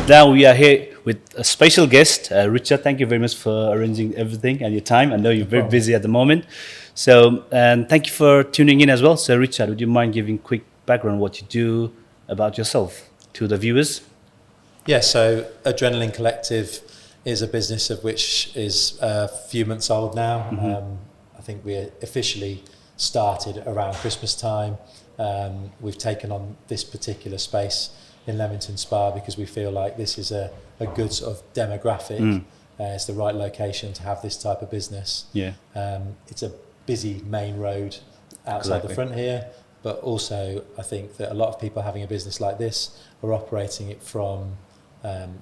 now we are here with a special guest, Richard. Thank you very much for arranging everything and your time. I know you're very busy at the moment. So, and thank you for tuning in as well. So, Richard, would you mind giving quick background what you do about yourself to the viewers? Yeah, so Adrenaline Collective is a business of which is a few months old now. I think we officially started around Christmas time. We've taken on this particular space in Leamington Spa because we feel like this is a good sort of demographic. It's the right location to have this type of business. Yeah. It's a busy main road outside the front here, but also I think that a lot of people having a business like this are operating it from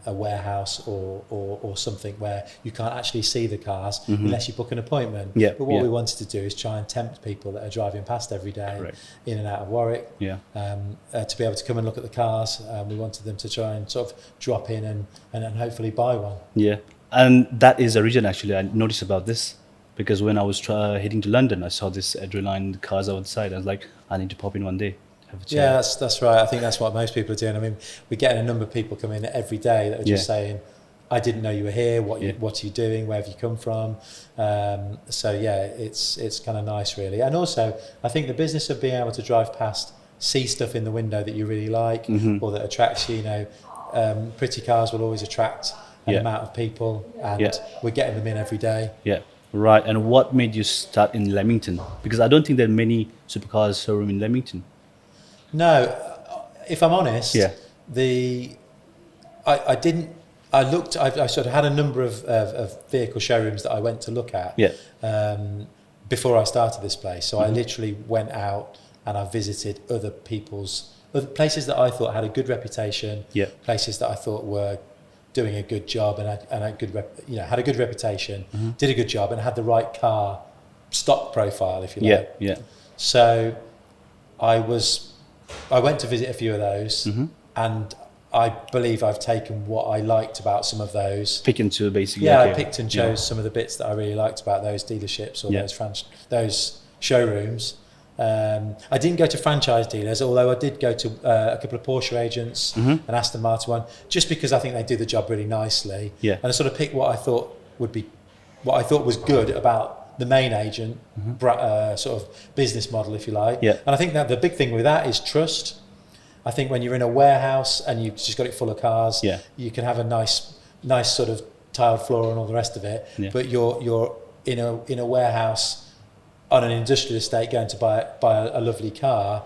a warehouse or something where you can't actually see the cars unless you book an appointment. But what we wanted to do is try and tempt people that are driving past every day in and out of Warwick to be able to come and look at the cars. We wanted them to try and sort of drop in and hopefully buy one. Yeah, and that is a reason actually I noticed about this, because when I was heading to London, I saw this Adrenaline cars outside. I was like, I need to pop in one day. Yeah, that's right. I think that's what most people are doing. I mean, we're getting a number of people come in every day that are just saying, I didn't know you were here. What are you doing? Where have you come from? So yeah, it's kind of nice really. And also, I think the business of being able to drive past, see stuff in the window that you really like or that attracts you, pretty cars will always attract an amount of people, and we're getting them in every day. Yeah. Right. And what made you start in Leamington? Because I don't think there are many supercars showroom in Leamington. No, if I'm honest, I sort of had a number of vehicle showrooms that I went to look at before I started this place. So I literally went out and I visited other places that I thought had a good reputation, places that I thought were doing a good job and had a good reputation, did a good job and had the right car stock profile, if you like. So I went to visit a few of those, and I believe I've taken what I liked about some of those. Pick and choose, basically. Yeah, I picked and chose some of the bits that I really liked about those dealerships or those showrooms. I didn't go to franchise dealers, although I did go to a couple of Porsche agents and Aston Martin one, just because I think they do the job really nicely. And I sort of picked what I thought was good about the main agent sort of business model, if you like. And I think that the big thing with that is trust. I think when you're in a warehouse and you've just got it full of cars, you can have a nice sort of tiled floor and all the rest of it. But you're in a warehouse on an industrial estate going to buy a lovely car.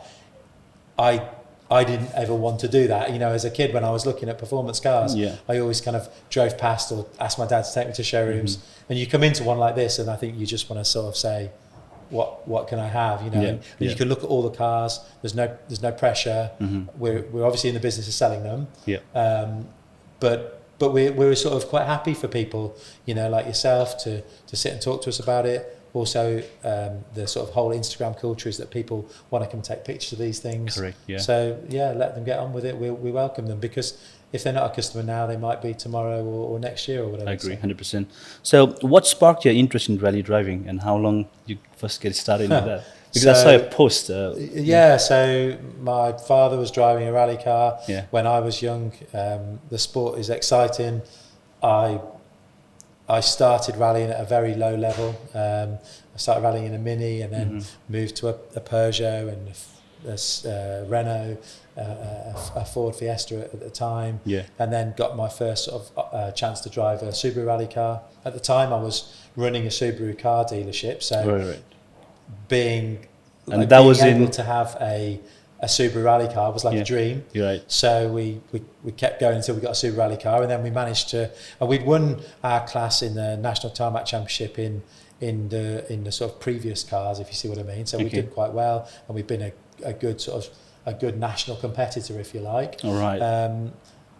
I didn't ever want to do that. As a kid when I was looking at performance cars, I always kind of drove past or asked my dad to take me to showrooms. And you come into one like this and I think you just want to sort of say, what can I have? And you can look at all the cars. There's no pressure. We're obviously in the business of selling them. But we're sort of quite happy for people, like yourself to sit and talk to us about it. Also, the sort of whole Instagram culture is that people want to come take pictures of these things. Correct, yeah. So, let them get on with it. We welcome them, because if they're not a customer now, they might be tomorrow or next year or whatever. I agree, 100%. So what sparked your interest in rally driving, and how long did you first get started with that? Because I saw a post. So my father was driving a rally car when I was young. The sport is exciting. I started rallying at a very low level. I started rallying in a Mini and then moved to a Peugeot and a Renault, a Ford Fiesta at the time, and then got my first sort of chance to drive a Subaru rally car. At the time, I was running a Subaru car dealership, so being able to have a Subaru rally car was like a dream. So we kept going until we got a Subaru rally car, and then we managed to. We'd won our class in the National Tarmac Championship in the sort of previous cars, if you see what I mean. So we did quite well, and we've been a good national competitor, if you like. All right.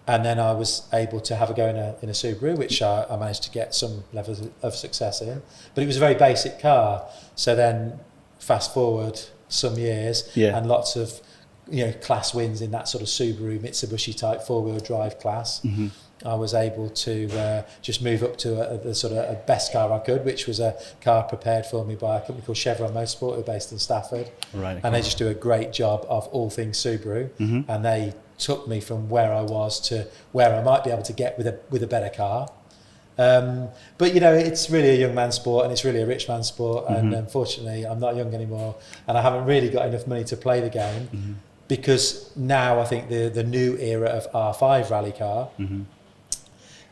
And then I was able to have a go in a Subaru, which I managed to get some levels of success in. But it was a very basic car. So then, fast forward some years, and lots of class wins in that sort of Subaru, Mitsubishi type four-wheel drive class. I was able to just move up to the sort of a best car I could, which was a car prepared for me by a company called Chevron Motorsport, who are based in Stafford. Right. And they just do a great job of all things Subaru. And they took me from where I was to where I might be able to get with a better car. But you know, it's really a young man's sport, and it's really a rich man's sport. And unfortunately, I'm not young anymore, and I haven't really got enough money to play the game, because now I think the new era of R5 rally car,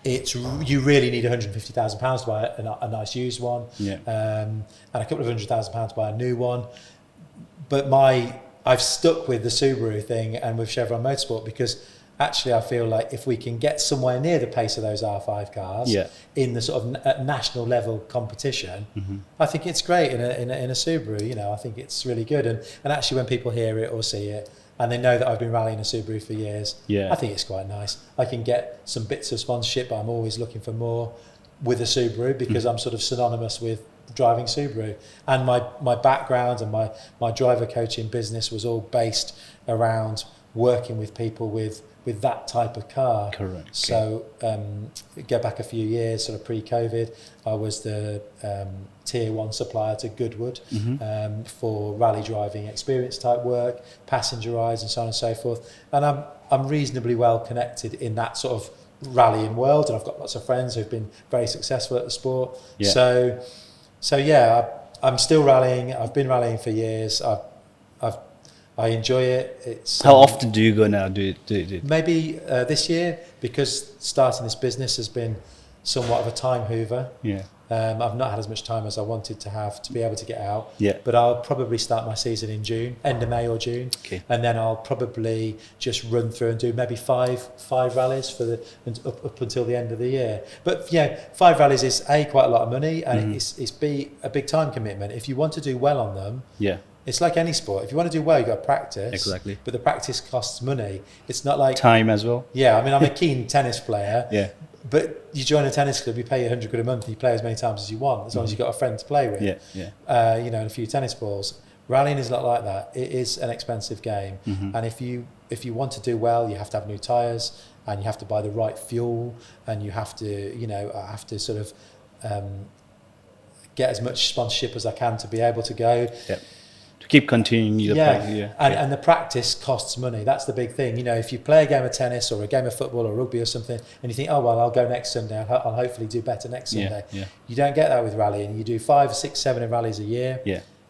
you really need £150,000 to buy a nice used one, and a couple of £100,000 to buy a new one. But I've stuck with the Subaru thing and with Chevron Motorsport, because actually I feel like if we can get somewhere near the pace of those R5 cars in the sort of national level competition, I think it's great in a Subaru. You know, I think it's really good. And actually when people hear it or see it and they know that I've been rallying a Subaru for years, I think it's quite nice. I can get some bits of sponsorship, but I'm always looking for more with a Subaru, because I'm sort of synonymous with driving Subaru. And my background and my driver coaching business was all based around working with people with that type of car. Correct. So go back a few years, sort of pre-COVID, I was the tier 1 supplier to Goodwood for rally driving experience type work, passenger rides and so on and so forth. And I'm reasonably well connected in that sort of rallying world, and I've got lots of friends who've been very successful at the sport. So yeah, I'm still rallying. I've been rallying for years. I enjoy it. It's how often do you go now? Maybe this year, because starting this business has been somewhat of a time hoover. I've not had as much time as I wanted to have to be able to get out. But I'll probably start my season in June, end of May or June, and then I'll probably just run through and do maybe five rallies for up until the end of the year. But yeah, 5 rallies is quite a lot of money, and it's a big time commitment. If you want to do well on them, it's like any sport. If you want to do well, you've got to practice. Exactly. But the practice costs money. It's not like time as well. Yeah, I mean, I'm a keen tennis player. But you join a tennis club, you pay £100 a month, and you play as many times as you want, as long as you've got a friend to play with. You know, and a few tennis balls. Rallying is not like that. It is an expensive game, and if you want to do well, you have to have new tyres, and you have to buy the right fuel, and you have to sort of get as much sponsorship as I can to be able to go. To keep continuing the practice. And the practice costs money. That's the big thing. You know, if you play a game of tennis or a game of football or rugby or something, and you think, oh well, I'll go next Sunday, I'll hopefully do better next Sunday. You don't get that with rallying. You do 5, 6, 7 rallies a year,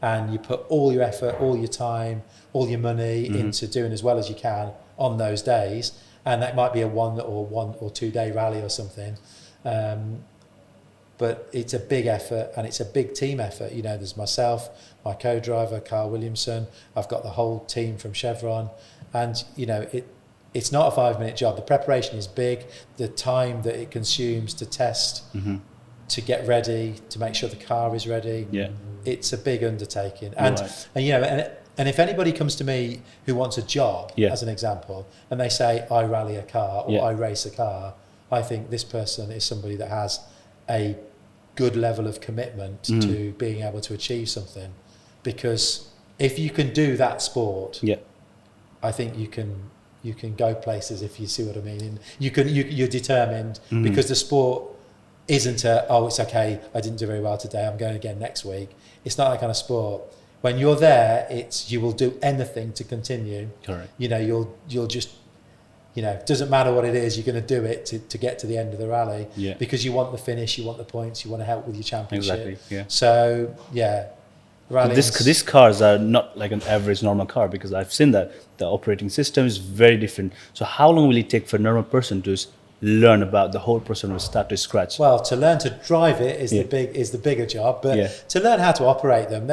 and you put all your effort, all your time, all your money into doing as well as you can on those days. And that might be a 1 or 2 day rally or something. But it's a big effort, and it's a big team effort. You know, there's myself, my co-driver, Carl Williamson. I've got the whole team from Chevron. And, you know, it's not a 5-minute job. The preparation is big. The time that it consumes to test, to get ready, to make sure the car is ready. It's a big undertaking. And you know, and if anybody comes to me who wants a job, as an example, and they say, I rally a car or I race a car, I think this person is somebody that has a good level of commitment to being able to achieve something. Because if you can do that sport, I think you can go places, if you see what I mean. And you're determined, because the sport isn't it's okay, I didn't do very well today, I'm going again next week. It's not that kind of sport. When you're there, you will do anything to continue. Correct. You know, you'll just, you know, it doesn't matter what it is, you're going to do it to get to the end of the rally, because you want the finish, you want the points, you want to help with your championship. Exactly. So these cars are not like an average normal car, because I've seen that the operating system is very different. So how long will it take for a normal person to learn about the whole process from start to scratch? Well, to learn to drive it is the bigger job, but to learn how to operate them,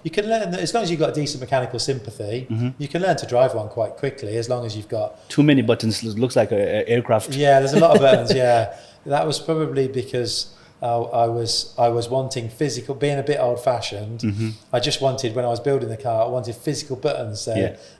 you can learn, as long as you've got decent mechanical sympathy, you can learn to drive one quite quickly, as long as you've got too many buttons. Looks like an aircraft. There's a lot of buttons. That was probably because I was wanting physical, being a bit old-fashioned. I just wanted, when I was building the car, I wanted physical buttons.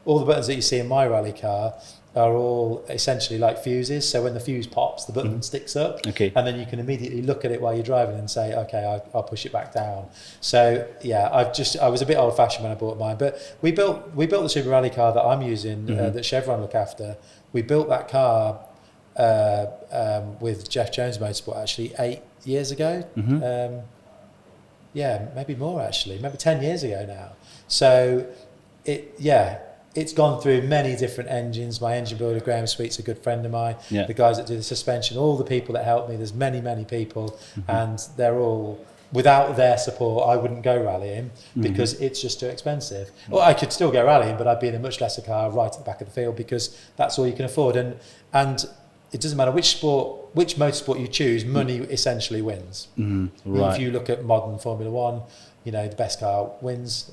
All the buttons that you see in my rally car are all essentially like fuses. So when the fuse pops, the button sticks up, and then you can immediately look at it while you're driving and say, okay, I'll push it back down. So I was a bit old-fashioned when I bought mine. But we built the Super Rally car that I'm using, that Chevron look after. We built that car with Jeff Jones Motorsport actually 8 years ago. Maybe more actually, maybe 10 years ago now. So it's gone through many different engines. My engine builder, Graham Sweet's a good friend of mine. Yeah. The guys that do the suspension, all the people that help me, there's many people, and they're all, without their support, I wouldn't go rallying because it's just too expensive. Well, I could still go rallying, but I'd be in a much lesser car right at the back of the field because that's all you can afford. And it doesn't matter which motorsport you choose, money essentially wins. Right. If you look at modern Formula One, you know, the best car wins.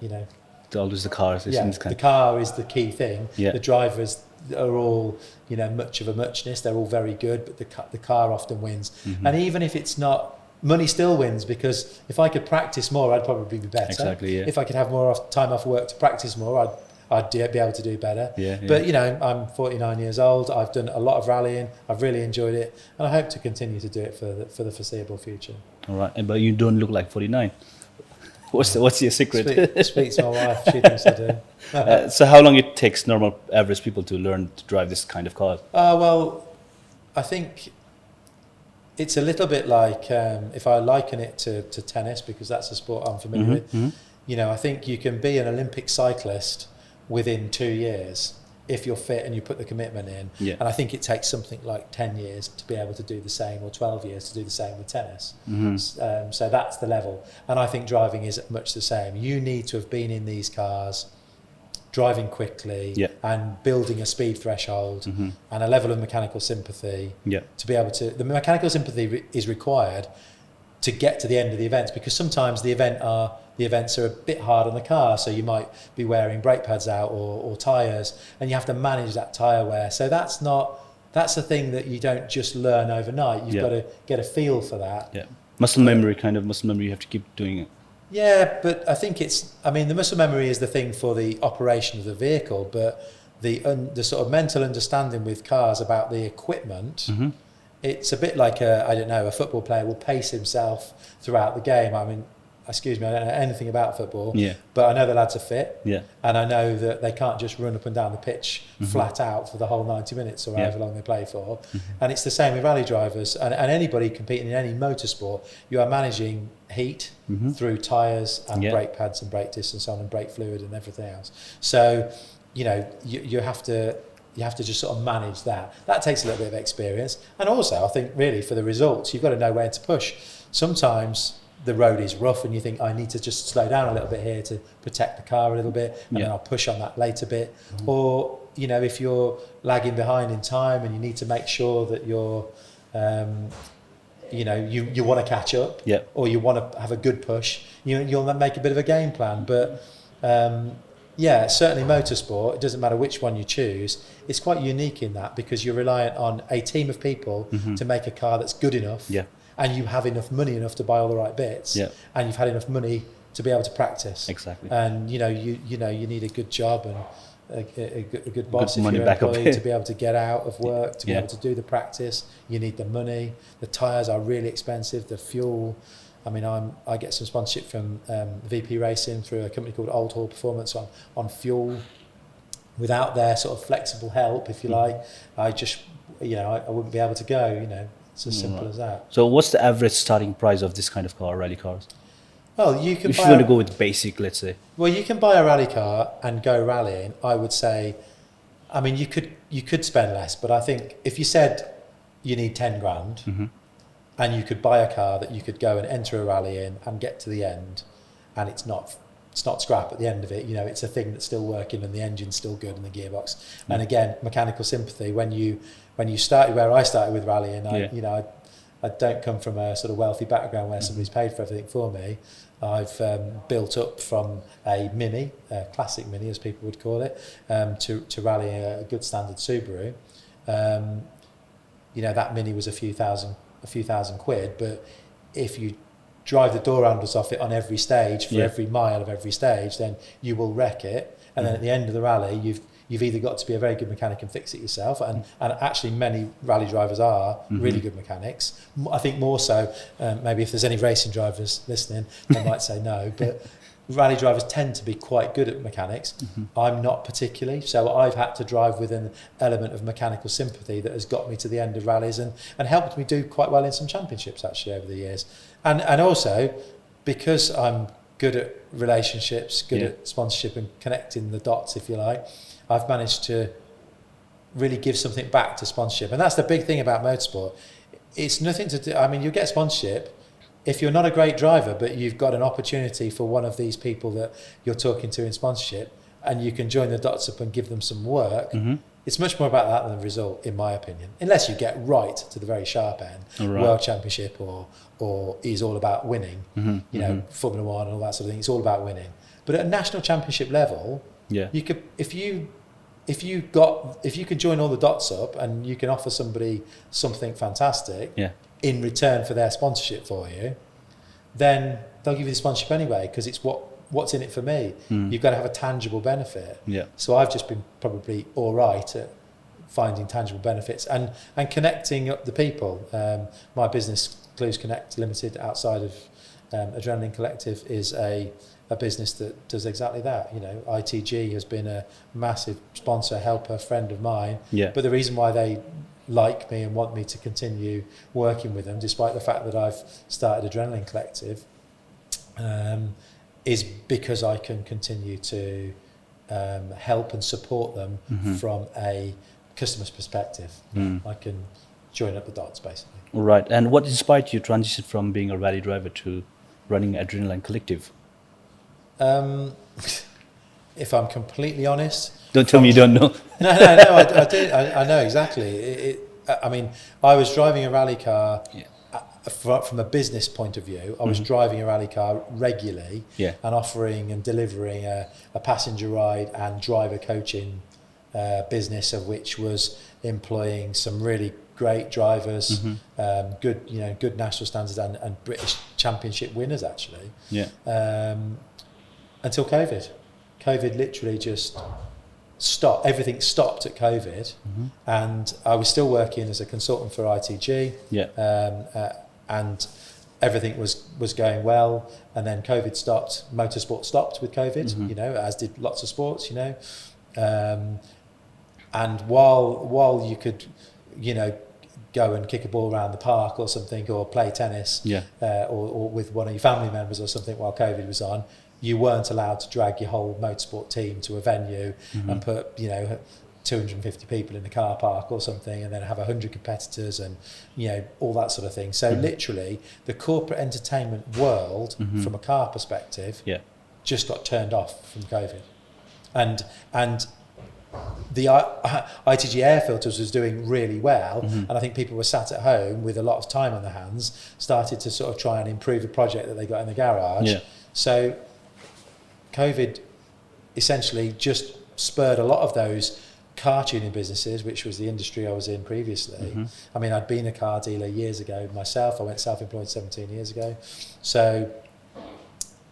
You know, always the cars. the car is the key thing. Yeah. The drivers are all, you know, much of a muchness. They're all very good, but the car often wins. And even if it's not, money still wins, because if I could practice more, I'd probably be better. Exactly. Yeah. If I could have more time off work to practice more, I'd be able to do better. Yeah. But you know, I'm 49 years old. I've done a lot of rallying. I've really enjoyed it, and I hope to continue to do it for the foreseeable future. All right. But you don't look like 49. What's your secret? Speak to my wife. She thinks I do. So how long it takes normal average people to learn to drive this kind of car? Well, I think it's a little bit like, if I liken it to tennis, because that's a sport I'm familiar with, you know, I think you can be an Olympic cyclist within 2 years if you're fit and you put the commitment in. Yeah. And I think it takes something like 10 years to be able to do the same, or 12 years to do the same with tennis. So that's the level. And I think driving is much the same. You need to have been in these cars, driving quickly, and building a speed threshold and a level of mechanical sympathy to be able to... The mechanical sympathy is required to get to the end of the events, because sometimes the events are a bit hard on the car, so you might be wearing brake pads out or tyres, and you have to manage that tyre wear. So that's a thing that you don't just learn overnight. You've got to get a feel for that. Yeah, muscle memory you have to keep doing it. Yeah, but I think the muscle memory is the thing for the operation of the vehicle, but the sort of mental understanding with cars about the equipment, it's a bit like a football player will pace himself throughout the game. I mean, excuse me, I don't know anything about football, but I know the lads are fit, and I know that they can't just run up and down the pitch flat out for the whole 90 minutes or however long they play for. And it's the same with rally drivers and anybody competing in any motorsport. You are managing heat through tyres and brake pads and brake discs and so on, and brake fluid and everything else. So, you know, you have to just sort of manage that. That takes a little bit of experience. And also, I think really for the results, you've got to know where to push. Sometimes the road is rough and you think, I need to just slow down a little bit here to protect the car a little bit, and then I'll push on that later bit. Or, you know, if you're lagging behind in time and you need to make sure that you're, you know, you want to catch up, or you want to have a good push, you'll make a bit of a game plan. But certainly motorsport, it doesn't matter which one you choose, it's quite unique in that, because you're reliant on a team of people to make a car that's good enough. And you have enough money to buy all the right bits, and you've had enough money to be able to practice. Exactly. And you need a good job and a good boss, good if you're employed, to be able to get out of work, to be able to do the practice. You need the money. The tyres are really expensive. The fuel. I mean, I get some sponsorship from VP Racing through a company called Old Hall Performance on fuel. Without their sort of flexible help, if you like, I just, I wouldn't be able to go. It's as simple as that. So what's the average starting price of this kind of car, rally cars? Well, you can. If you want to go with basic, let's say. Well, you can buy a rally car and go rallying. I would say, I mean, you could spend less, but I think if you said you need 10 grand, and you could buy a car that you could go and enter a rally in and get to the end, and it's not scrap at the end of it. It's a thing that's still working and the engine's still good and the gearbox. And again, mechanical sympathy. When you started where I started with rallying, I don't come from a sort of wealthy background where somebody's paid for everything for me. I've built up from a Mini, a classic Mini as people would call it, to rally a good standard Subaru. That Mini was a few thousand quid, but if you drive the door handles off it on every stage for every mile of every stage, then you will wreck it. And then at the end of the rally, you've either got to be a very good mechanic and fix it yourself, and actually many rally drivers are really good mechanics. I think more so, maybe if there's any racing drivers listening, they might say no, but rally drivers tend to be quite good at mechanics. I'm not particularly, so I've had to drive with an element of mechanical sympathy that has got me to the end of rallies and helped me do quite well in some championships actually over the years. And also, because I'm good at relationships, good at sponsorship and connecting the dots, if you like, I've managed to really give something back to sponsorship. And that's the big thing about motorsport. It's nothing to do, I mean, you get sponsorship if you're not a great driver, but you've got an opportunity for one of these people that you're talking to in sponsorship, and you can join the dots up and give them some work. It's much more about that than the result, in my opinion, unless you get right to the very sharp end, World Championship or is all about winning, you know, Formula One and all that sort of thing. It's all about winning. But at a national championship level, you could, if you could join all the dots up and you can offer somebody something fantastic in return for their sponsorship for you, then they'll give you the sponsorship anyway, because it's what's in it for me. You've got to have a tangible benefit. So I've just been probably all right at finding tangible benefits and connecting up the people. My business, Clues Connect Limited, outside of Adrenaline Collective, is a business that does exactly that. You know, ITG has been a massive sponsor, helper, friend of mine. But the reason why they like me and want me to continue working with them, despite the fact that I've started Adrenaline Collective, is because I can continue to help and support them from a customer's perspective. I can join up the dots, basically. All right. And what inspired you to transition from being a rally driver to running Adrenaline Collective? If I'm completely honest... Don't tell me you don't know. No, I do. I know exactly. I mean, I was driving a rally car... From a business point of view, I was driving a rally car regularly and offering and delivering a passenger ride and driver coaching business, of which was employing some really great drivers, good national standards and British Championship winners, actually. Until COVID. COVID literally just stopped. Everything stopped at COVID, and I was still working as a consultant for ITG. And everything was going well, and then COVID stopped. Motorsport stopped with COVID, you know, as did lots of sports, you know. And while you could, you know, go and kick a ball around the park or something, or play tennis, or with one of your family members or something while COVID was on, you weren't allowed to drag your whole motorsport team to a venue and put, you know, 250 people in the car park or something, and then have 100 competitors and, you know, all that sort of thing. So literally the corporate entertainment world, from a car perspective, just got turned off from COVID. And the ITG air filters was doing really well, and I think people were sat at home with a lot of time on their hands, started to sort of try and improve a project that they got in the garage. So COVID essentially just spurred a lot of those car tuning businesses, which was the industry I was in previously. I mean, I'd been a car dealer years ago myself. I went self-employed 17 years ago. So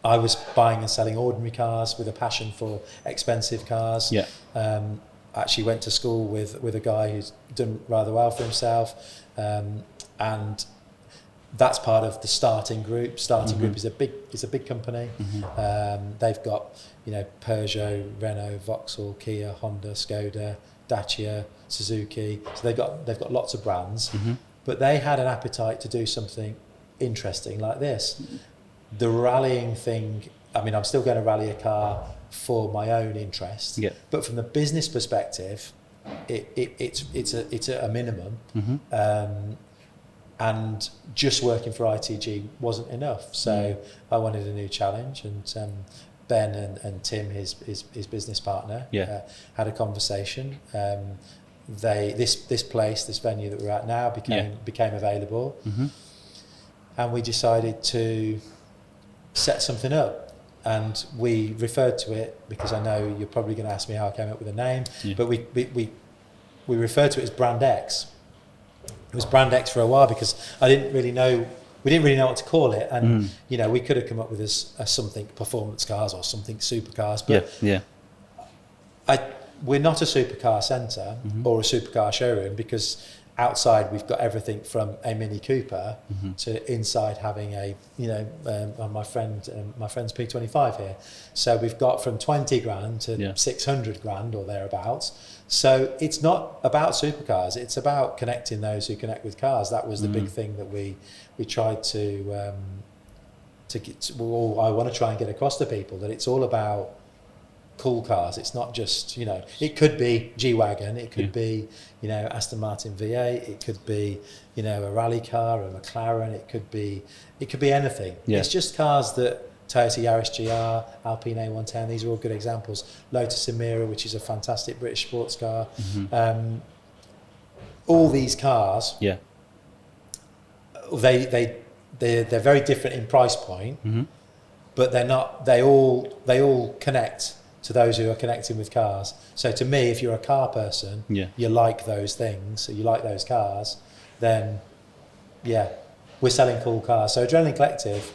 I was buying and selling ordinary cars with a passion for expensive cars. Actually went to school with a guy who's done rather well for himself. And that's part of the Starting Group. Starting Group is a big company. They've got, you know, Peugeot, Renault, Vauxhall, Kia, Honda, Skoda, Dacia, Suzuki. So they've got lots of brands, but they had an appetite to do something interesting like this. The rallying thing. I mean, I'm still going to rally a car for my own interest, but from the business perspective, it's a minimum. And just working for ITG wasn't enough, so I wanted a new challenge. And Ben and Tim, his business partner, had a conversation. This venue that we're at now became available, and we decided to set something up. And we referred to it, because I know you're probably going to ask me how I came up with a name, but we referred to it as Brand X. It was Brand X for a while because we didn't really know what to call it, and you know, we could have come up with something performance cars or something supercars, but we're not a supercar centre or a supercar showroom, because outside we've got everything from a Mini Cooper to inside having a, you know, my friend's P25 here, so we've got from 20 grand to 600 grand or thereabouts. So it's not about supercars, it's about connecting those who connect with cars. That was the big thing that we tried to I want to try and get across to people that it's all about cool cars. It's not just, it could be G-Wagon, it could be, Aston Martin V8, it could be, a rally car, a McLaren, it could be anything. Yeah. It's just cars that Toyota Yaris GR, Alpine A110, these are all good examples. Lotus Emira, which is a fantastic British sports car. All these cars, they're very different in price point, but they're not. They all connect to those who are connecting with cars. So to me, if you're a car person, you like those things, so you like those cars, then we're selling cool cars. So Adrenaline Collective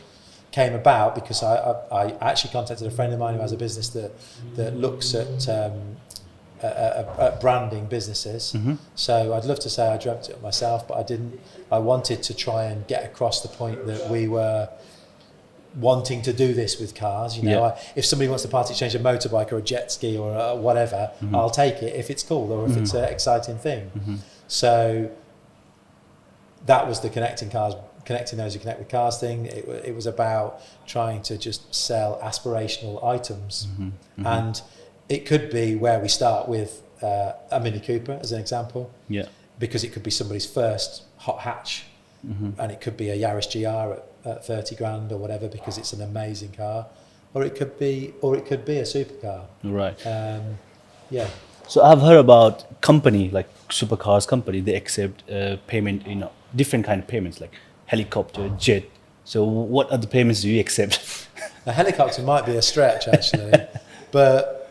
came about because I actually contacted a friend of mine who has a business that looks at branding businesses. So I'd love to say I dreamt it myself, but I didn't. I wanted to try and get across the point that we were wanting to do this with cars. If somebody wants to part exchange a motorbike or a jet ski or whatever, I'll take it if it's cool or if it's an exciting thing. So that was the connecting those who connect with cars thing. It was about trying to just sell aspirational items. And it could be where we start with a Mini Cooper as an example, because it could be somebody's first hot hatch, and it could be a Yaris GR at 30 grand or whatever because it's an amazing car, or it could be a supercar. Right. So I've heard about company like supercars company, they accept payment, different kind of payments like helicopter, jet. So what other payments do you accept? A helicopter might be a stretch actually, but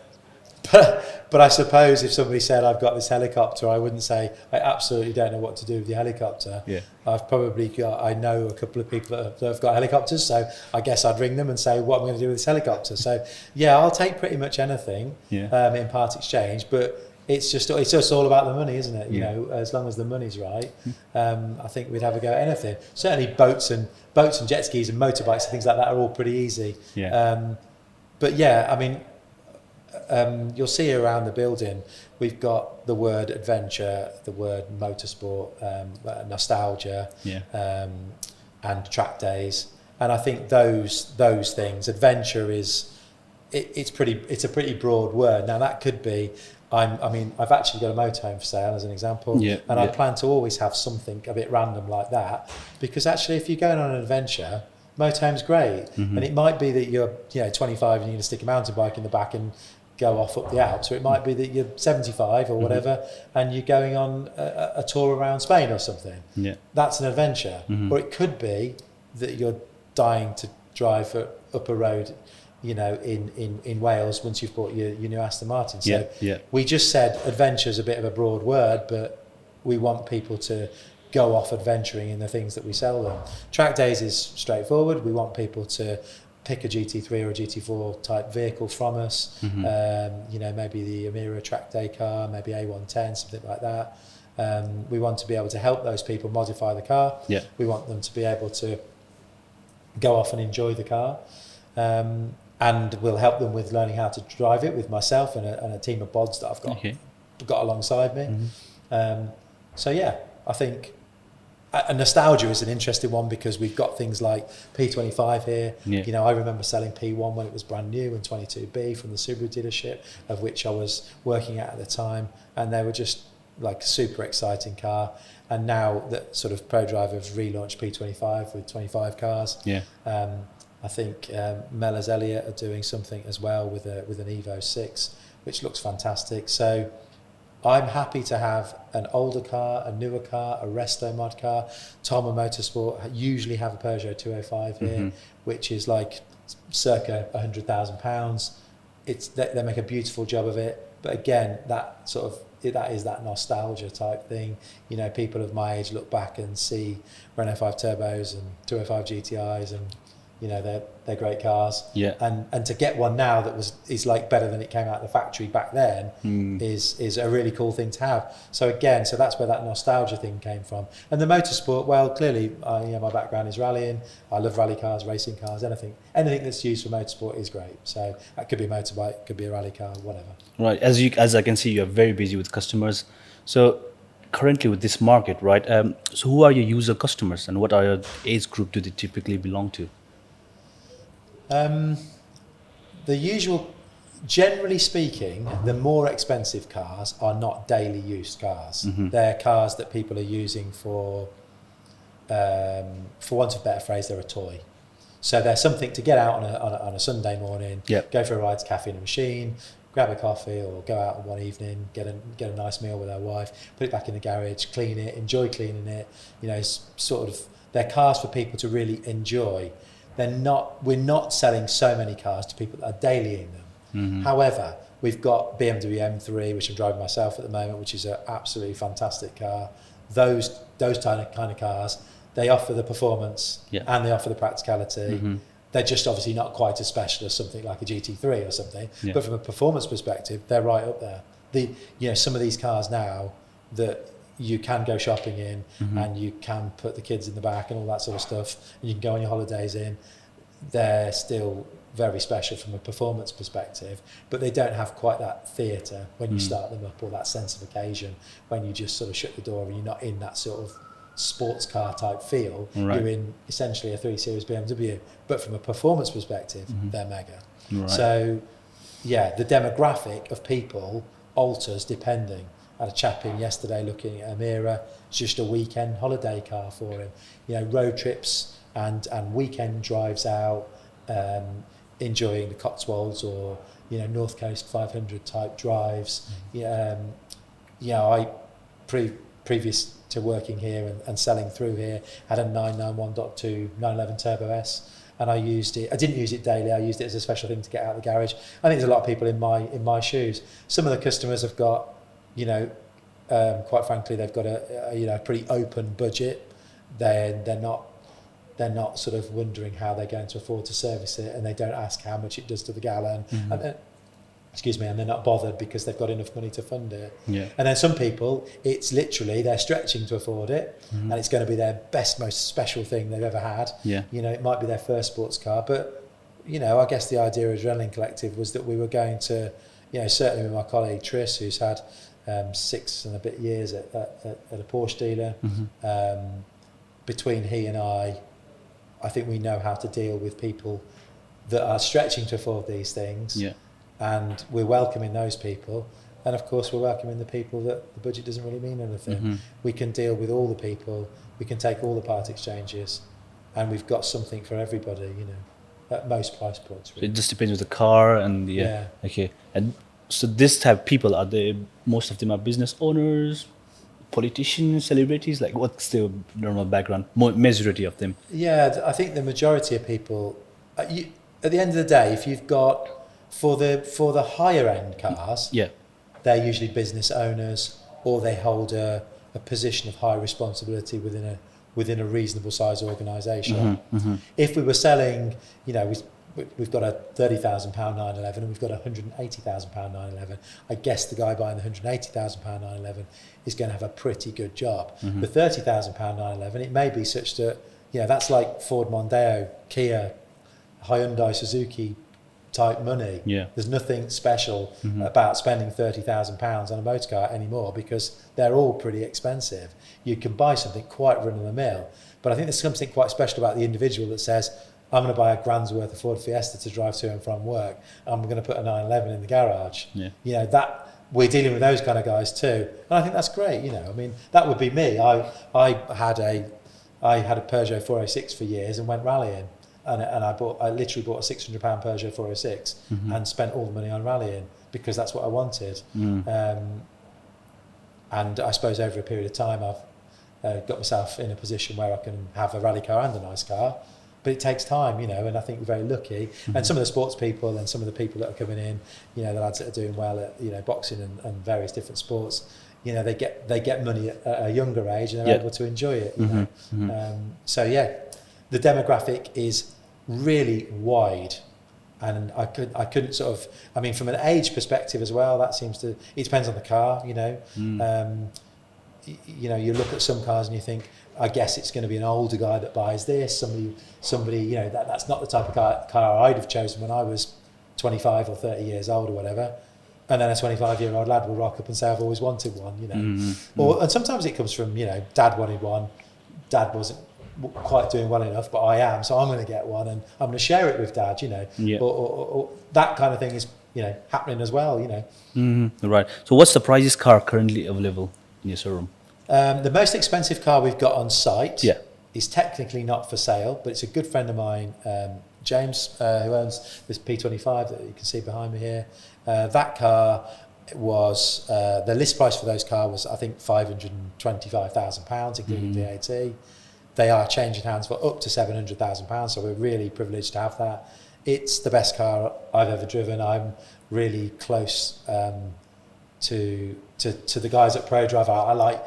I suppose if somebody said I've got this helicopter, I wouldn't say I absolutely don't know what to do with the helicopter. I know a couple of people that have got helicopters, so I guess I'd ring them and say what I'm going to do with this helicopter. So I'll take pretty much anything in part exchange, but it's just all about the money, isn't it? As long as the money's right, I think we'd have a go at anything. Certainly boats and jet skis and motorbikes and things like that are all pretty easy. But I mean, you'll see around the building we've got the word adventure, the word motorsport, nostalgia, and track days, and I think those things. Adventure it's a pretty broad word. Now that could be I've actually got a motorhome for sale as an example, and I plan to always have something a bit random like that, because actually if you're going on an adventure, motorhome's great, and it might be that you're 25 and you're going to stick a mountain bike in the back and go off up the Alps, or it might be that you're 75 or whatever and you're going on a tour around Spain or something. That's an adventure. Or it could be that you're dying to drive up a road in Wales once you've bought your new Aston Martin. So we just said adventure's a bit of a broad word, but we want people to go off adventuring in the things that we sell them. Track days is straightforward. We want people to pick a GT3 or a GT4 type vehicle from us. Maybe the Emira track day car, maybe A110, something like that. We want to be able to help those people modify the car. We want them to be able to go off and enjoy the car. And we'll help them with learning how to drive it with myself and a team of bods that I've got alongside me. I think nostalgia is an interesting one because we've got things like P25 here. I remember selling P1 when it was brand new and 22B from the Subaru dealership, of which I was working at the time, and they were just like a super exciting car. And now that sort of ProDrive have relaunched P25 with 25 cars. I think Mellors Elliott are doing something as well with an Evo 6, which looks fantastic. So I'm happy to have an older car, a newer car, a resto mod car. Tolman Motorsport usually have a Peugeot 205 here, which is like circa £100,000. They make a beautiful job of it. But again, that is that nostalgia type thing. People of my age look back and see Renault 5 Turbos and 205 GTIs and they're great cars. And to get one now that is like better than it came out of the factory back then is a really cool thing to have. So that's where that nostalgia thing came from. And the motorsport, well, clearly, my background is rallying. I love rally cars, racing cars, anything that's used for motorsport is great. So that could be a motorbike, it could be a rally car, whatever. Right. As I can see, you're very busy with customers. So currently with this market, right? So who are your user customers and what are your age group do they typically belong to? The usual, generally speaking, the more expensive cars are not daily used cars. They're cars that people are using for want of a better phrase, they're a toy. So they're something to get out on a Sunday morning, go for a ride to Cafe in a Machine, grab a coffee, or go out one evening, get a nice meal with their wife, put it back in the garage, clean it, enjoy cleaning it. You know, sort of, they're cars for people to really enjoy. We're not selling so many cars to people that are dailying them. However, we've got BMW M3, which I'm driving myself at the moment, which is an absolutely fantastic car. Those kind of cars, they offer the performance and they offer the practicality. They're just obviously not quite as special as something like a GT3 or something, but from a performance perspective, they're right up there. Some of these cars now that you can go shopping in and you can put the kids in the back and all that sort of stuff, and you can go on your holidays in, they're still very special from a performance perspective, but they don't have quite that theatre when you start them up, or that sense of occasion when you just sort of shut the door and you're not in that sort of sports car type feel. You're in essentially a 3 Series BMW, but from a performance perspective, they're mega. So yeah, the demographic of people alters depending. I had a chap in yesterday looking at a Mira, just a weekend holiday car for him. You know, road trips and weekend drives out, enjoying the Cotswolds or, you know, North Coast 500 type drives. I previous to working here and selling through here, had a 991.2 911 Turbo S, and I used it. I didn't use it daily. I used it as a special thing to get out of the garage. I think there's a lot of people in my shoes. Some of the customers have got, you know, quite frankly, they've got a pretty open budget. They're not sort of wondering how they're going to afford to service it, and they don't ask how much it does to the gallon. And they're not bothered because they've got enough money to fund it. And then some people, it's literally they're stretching to afford it, and it's going to be their best, most special thing they've ever had. You know, it might be their first sports car, but you know, I guess the idea of Adrenaline Collective was that we were going to, you know, certainly with my colleague Tris, who's had 6 and a bit years at a Porsche dealer. Between he and I think we know how to deal with people that are stretching to afford these things. And we're welcoming those people, and of course we're welcoming the people that the budget doesn't really mean anything. We can deal with all the people, we can take all the part exchanges, and we've got something for everybody, you know, at most price points really. So it just depends with the car and okay. And so this type of people, most of them are business owners, politicians, celebrities? Like, what's the normal background, majority of them? I think the majority of people, at the end of the day, if you've got for the higher end cars, they're usually business owners, or they hold a position of high responsibility within a reasonable size organisation. If we were selling, you know, we've got a £30,000 911 and we've got a £180,000 911. I guess the guy buying the £180,000 911 is going to have a pretty good job. The £30,000 911, it may be such that, you know, that's like Ford Mondeo, Kia, Hyundai, Suzuki type money. There's nothing special about spending £30,000 on a motor car anymore, because they're all pretty expensive. You can buy something quite run of the mill, but I think there's something quite special about the individual that says, I'm going to buy £1,000 worth of Ford Fiesta to drive to and from work. I'm going to put a 911 in the garage. You know, that we're dealing with those kind of guys too, and I think that's great. You know, I mean, that would be me. I had a Peugeot 406 for years and went rallying. And I literally bought a £600 Peugeot 406 and spent all the money on rallying because that's what I wanted. And I suppose over a period of time I've got myself in a position where I can have a rally car and a nice car, but it takes time, you know, and I think we're very lucky. And some of the sports people and some of the people that are coming in, you know, the lads that are doing well at, you know, boxing and various different sports, you know, they get money at a younger age and they're able to enjoy it, you know. So yeah, the demographic is really wide, and I couldn't sort of, I mean, from an age perspective as well, that seems to, it depends on the car, you know. You know, you look at some cars and you think, I guess it's going to be an older guy that buys this, somebody, you know, that's not the type of car I'd have chosen when I was 25 or 30 years old or whatever. And then a 25-year-old lad will rock up and say, I've always wanted one, you know. And sometimes it comes from, you know, dad wanted one, dad wasn't quite doing well enough, but I am, so I'm going to get one and I'm going to share it with Dad, you know, Yeah. or that kind of thing is, you know, happening as well, you know. Right. So what's the priciest car currently available in your showroom? The most expensive car we've got on site Yeah. is technically not for sale, but it's a good friend of mine, James, who owns this P25 that you can see behind me here. That car was, the list price for those cars was, I think, £525,000, including VAT. They are changing hands for up to £700,000, so we're really privileged to have that. It's the best car I've ever driven. I'm really close to the guys at ProDrive. I like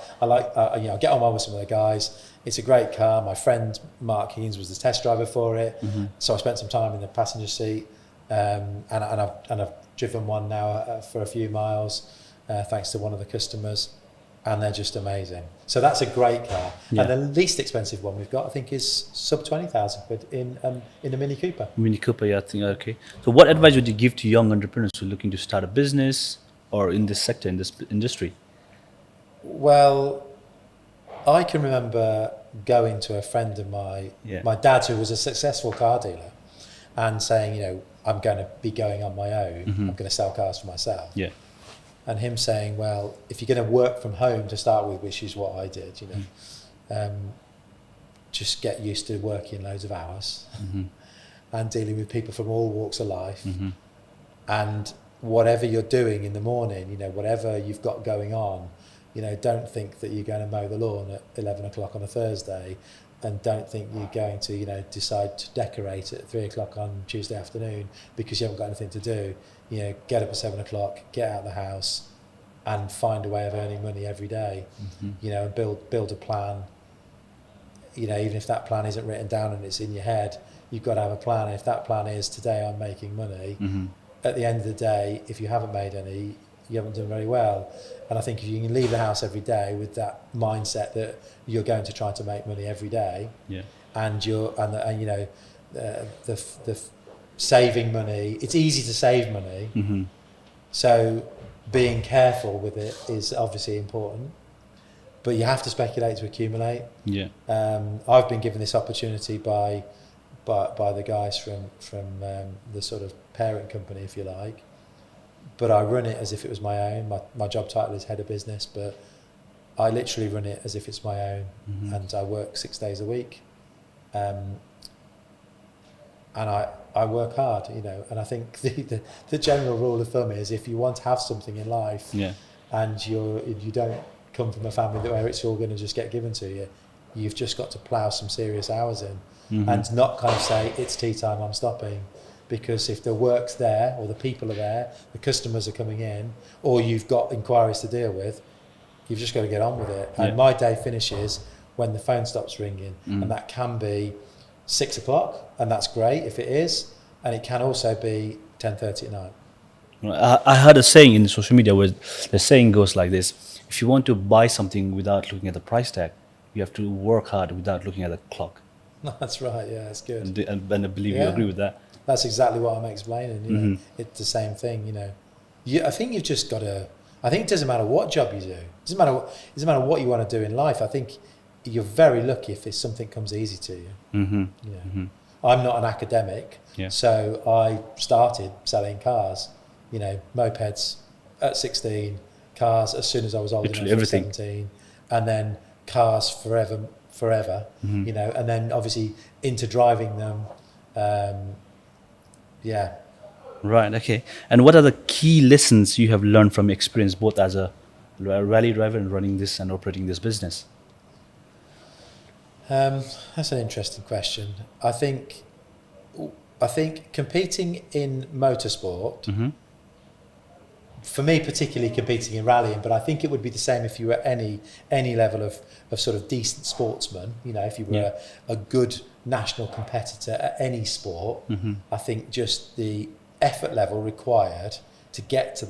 you know, get on well with some of the guys. It's a great car. My friend Mark Heens was the test driver for it, so I spent some time in the passenger seat, and I've driven one now for a few miles, thanks to one of the customers, and they're just amazing. So that's a great car. Yeah. And the least expensive one we've got, I think, is sub 20,000 quid in a Mini Cooper. Mini Cooper, yeah, I think, okay. So what advice would you give to young entrepreneurs who are looking to start a business or in this sector, in this industry? Well, I can remember going to a friend of my dad's, who was a successful car dealer, and saying, you know, I'm going to be going on my own. I'm going to sell cars for myself. Yeah. And him saying, well, if you're going to work from home to start with, which is what I did, you know, just get used to working loads of hours and dealing with people from all walks of life. And whatever you're doing in the morning, you know, whatever you've got going on, you know, don't think that you're going to mow the lawn at 11 o'clock on a Thursday, and don't think you're going to, you know, decide to decorate at 3 o'clock on Tuesday afternoon because you haven't got anything to do. You know, get up at 7 o'clock, get out of the house, and find a way of earning money every day. You know, and build a plan. You know, even if that plan isn't written down and it's in your head, you've got to have a plan. If that plan is, today I'm making money, at the end of the day, if you haven't made any, you haven't done very well. And I think if you can leave the house every day with that mindset that you're going to try to make money every day, and you know, the saving money, it's easy to save money. So being careful with it is obviously important, but you have to speculate to accumulate. I've been given this opportunity by the guys from the sort of parent company, if you like, but I run it as if it was my own. My job title is head of business, but I literally run it as if it's my own, and I work 6 days a week, and I work hard, you know. And I think the general rule of thumb is, if you want to have something in life, and you don't come from a family where it's all going to just get given to you, you've just got to plough some serious hours in, and not kind of say, it's tea time, I'm stopping. Because if the work's there, or the people are there, the customers are coming in, or you've got inquiries to deal with, you've just got to get on with it. And my day finishes when the phone stops ringing, and that can be 6 o'clock, and that's great if it is, and it can also be 10:30 at night. I heard a saying in social media where the saying goes like this: if you want to buy something without looking at the price tag, you have to work hard without looking at the clock. That's right, yeah, that's good. And I believe you agree with that. That's exactly what I'm explaining. You know, it's the same thing. You know, I think you've just got to. I think it doesn't matter what job you do. It doesn't matter what you want to do in life. I think you're very lucky if something comes easy to you. I'm not an academic, so I started selling cars. You know, mopeds at 16, cars as soon as I was old enough at 17, and then cars forever. You know, and then obviously into driving them. Right, okay. And what are the key lessons you have learned from experience, both as a rally driver and running this and operating this business? That's an interesting question. I think competing in motorsport, for me particularly competing in rallying, but I think it would be the same if you were any level of sort of decent sportsman. You know, if you were a good national competitor at any sport, I think just the effort level required to get to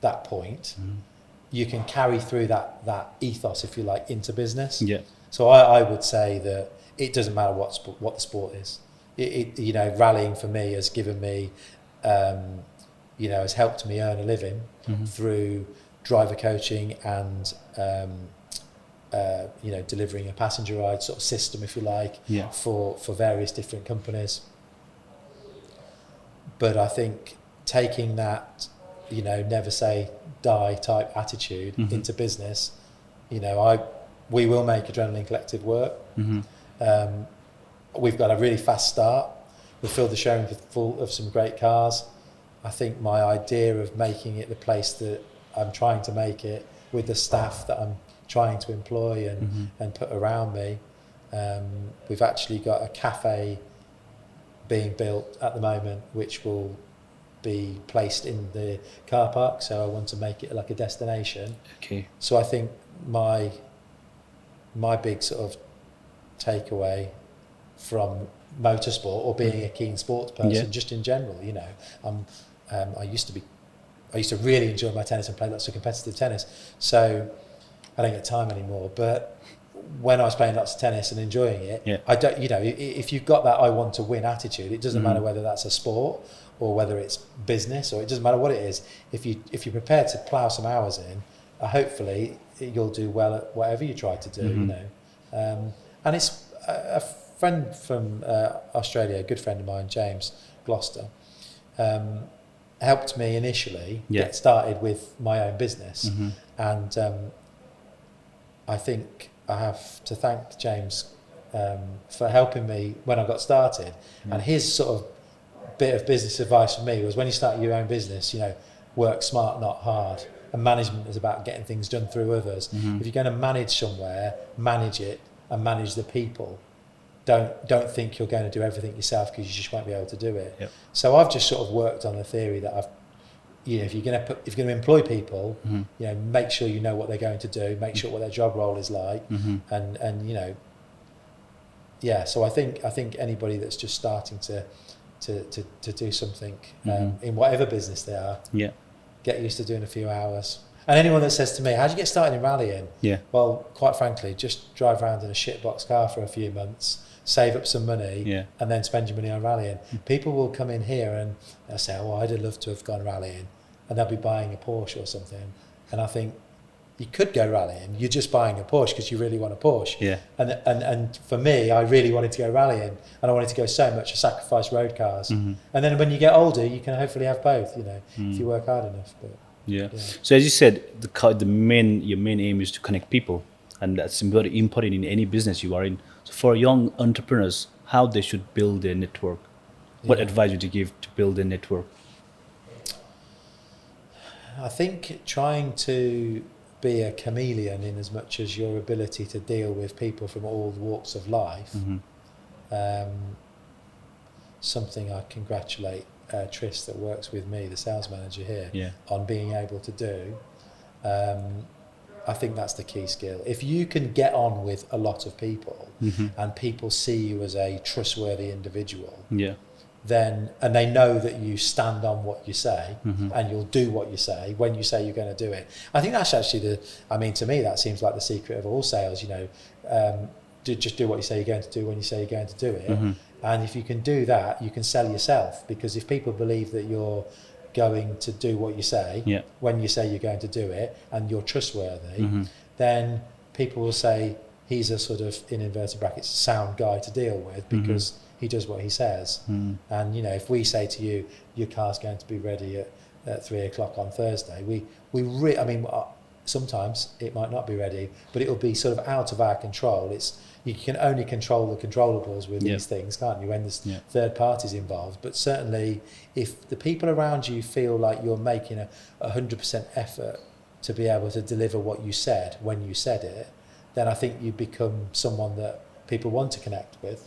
that point, you can carry through that ethos, if you like, into business. So I would say that it doesn't matter what the sport is. You know, rallying for me has given me, you know, has helped me earn a living through driver coaching and delivering a passenger ride sort of system, if you like, Yeah. for various different companies. But I think taking that, never say die type attitude into business, we will make Adrenaline Collective work. We've got a really fast start. We filled the showroom full of some great cars. I think my idea of making it the place that I'm trying to make it, with the staff that I'm trying to employ and put around me. We've actually got a cafe being built at the moment, which will be placed in the car park. So I want to make it like a destination. Okay. So I think my big sort of takeaway from motorsport, or being a keen sports person, just in general, I used to really enjoy my tennis and play lots of competitive tennis. So I don't get time anymore. But when I was playing lots of tennis and enjoying it, I don't, if you've got that I want to win attitude, it doesn't matter whether that's a sport or whether it's business, or it doesn't matter what it is. If you're prepared to plough some hours in, hopefully you'll do well at whatever you try to do. And it's a friend from Australia, a good friend of mine, James Gloucester, helped me initially get started with my own business. And I think I have to thank James for helping me when I got started. And his sort of bit of business advice for me was, when you start your own business, work smart, not hard. And management is about getting things done through others. If you're going to manage somewhere, manage it and manage the people. Don't think you're going to do everything yourself, because you just won't be able to do it. So I've just sort of worked on the theory that if you're going to employ people, make sure you know what they're going to do, make sure what their job role is like, and So I think anybody that's just starting to do something in whatever business they are, get used to doing a few hours. And anyone that says to me, how do you get started in rallying? Well, quite frankly, just drive around in a shitbox car for a few months, save up some money, and then spend your money on rallying. People will come in here and they'll say, oh, I'd love to have gone rallying, and they'll be buying a Porsche or something. And I think, you could go rallying, you're just buying a Porsche because you really want a Porsche. And for me, I really wanted to go rallying, and I wanted to go so much, I sacrificed road cars. And then when you get older, you can hopefully have both, if you work hard enough. But So as you said, your main aim is to connect people, and that's very important in any business you are in. So for young entrepreneurs, how they should build their network, what advice would you give to build a network? I think trying to be a chameleon, in as much as your ability to deal with people from all walks of life. Something I congratulate Tris, that works with me, the sales manager here, on being able to do. I think that's the key skill. If you can get on with a lot of people, and people see you as a trustworthy individual, then, and they know that you stand on what you say, and you'll do what you say when you say you're going to do it. I think that's actually to me, that seems like the secret of all sales. Just do what you say you're going to do when you say you're going to do it. And if you can do that, you can sell yourself, because if people believe that you're going to do what you say when you say you're going to do it, and you're trustworthy, then people will say he's a sort of, in inverted brackets, sound guy to deal with, because he does what he says. And if we say to you, your car's going to be ready at 3 o'clock on Thursday, sometimes it might not be ready, but it will be sort of out of our control. You can only control the controllables with these things, can't you, when there's third parties involved. But certainly, if the people around you feel like you're making a 100% effort to be able to deliver what you said when you said it, then I think you become someone that people want to connect with.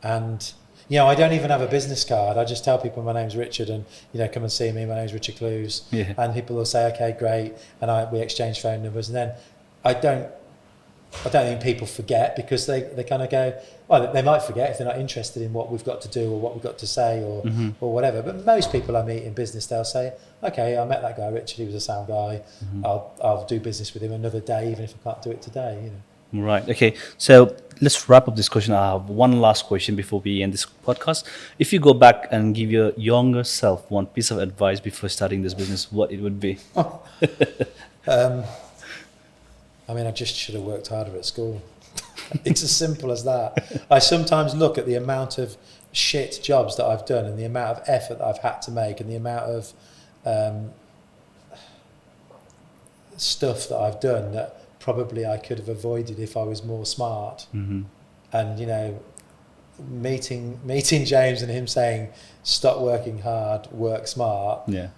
And I don't even have a business card. I just tell people my name's Richard, and come and see me. My name's Richard Clues, and people will say, okay, great, and we exchange phone numbers. And then I don't think people forget, because they kind of go, well, they might forget if they're not interested in what we've got to do or what we've got to say or whatever. But most people I meet in business, they'll say, okay, I met that guy Richard, he was a sound guy. I'll do business with him another day, even if I can't do it today. Right. Okay. So let's wrap up this question. I have one last question before we end this podcast. If you go back and give your younger self one piece of advice before starting this business, what it would be? I mean, I just should have worked harder at school. It's as simple as that. I sometimes look at the amount of shit jobs that I've done and the amount of effort that I've had to make and the amount of stuff that I've done that probably I could have avoided if I was more smart. Mm-hmm. And, you know, meeting James and him saying, stop working hard, work smart. Yeah.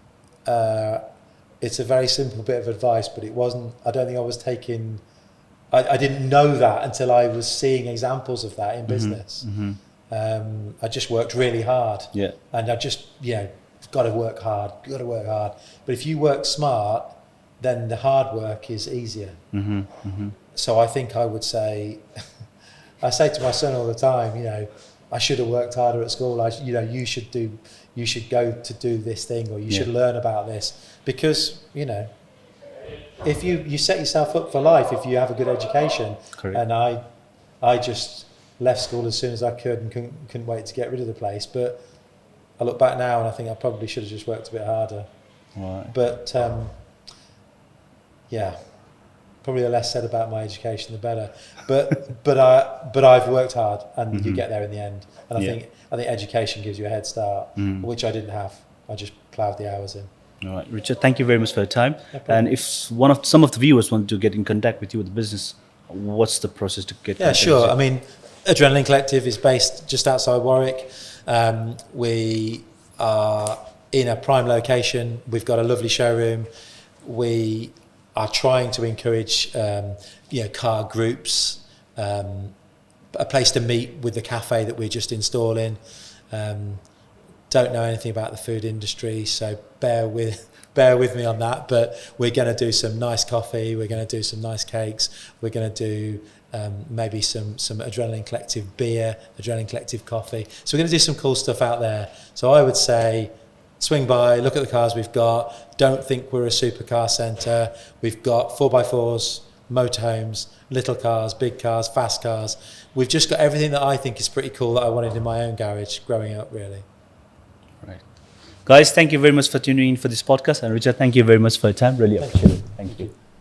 It's a very simple bit of advice, but it wasn't, I don't think I was taking, I didn't know that until I was seeing examples of that in business. Mm-hmm. I just worked really hard. Yeah. And I just, you know, got to work hard. But if you work smart, then the hard work is easier. Mm-hmm. Mm-hmm. So I think I would say, I say to my son all the time, you know, I should have worked harder at school. You should go to do this thing, or you should learn about this, because, you know, if you set yourself up for life if you have a good education. Correct. And I just left school as soon as I could and couldn't wait to get rid of the place. But I look back now and I think I probably should have just worked a bit harder. Right. But yeah, probably the less said about my education, the better. But I've worked hard, and you get there in the end. And I think education gives you a head start, which I didn't have. I just ploughed the hours in. All right, Richard, thank you very much for your time. No problem. And if some of the viewers want to get in contact with you with the business, what's the process to get? Yeah, sure. I mean, Adrenaline Collective is based just outside Warwick. We are in a prime location. We've got a lovely showroom. We are trying to encourage, car groups, a place to meet with the cafe that we're just installing. Don't know anything about the food industry, so bear with me on that. But we're going to do some nice coffee. We're going to do some nice cakes. We're going to do maybe some Adrenaline Collective beer, Adrenaline Collective coffee. So we're going to do some cool stuff out there. So I would say, swing by, look at the cars we've got. Don't think we're a supercar centre. We've got 4x4s, motorhomes, little cars, big cars, fast cars. We've just got everything that I think is pretty cool that I wanted in my own garage growing up, really. Right. Guys, thank you very much for tuning in for this podcast. And Richard, thank you very much for your time. Really appreciate it. Thank you.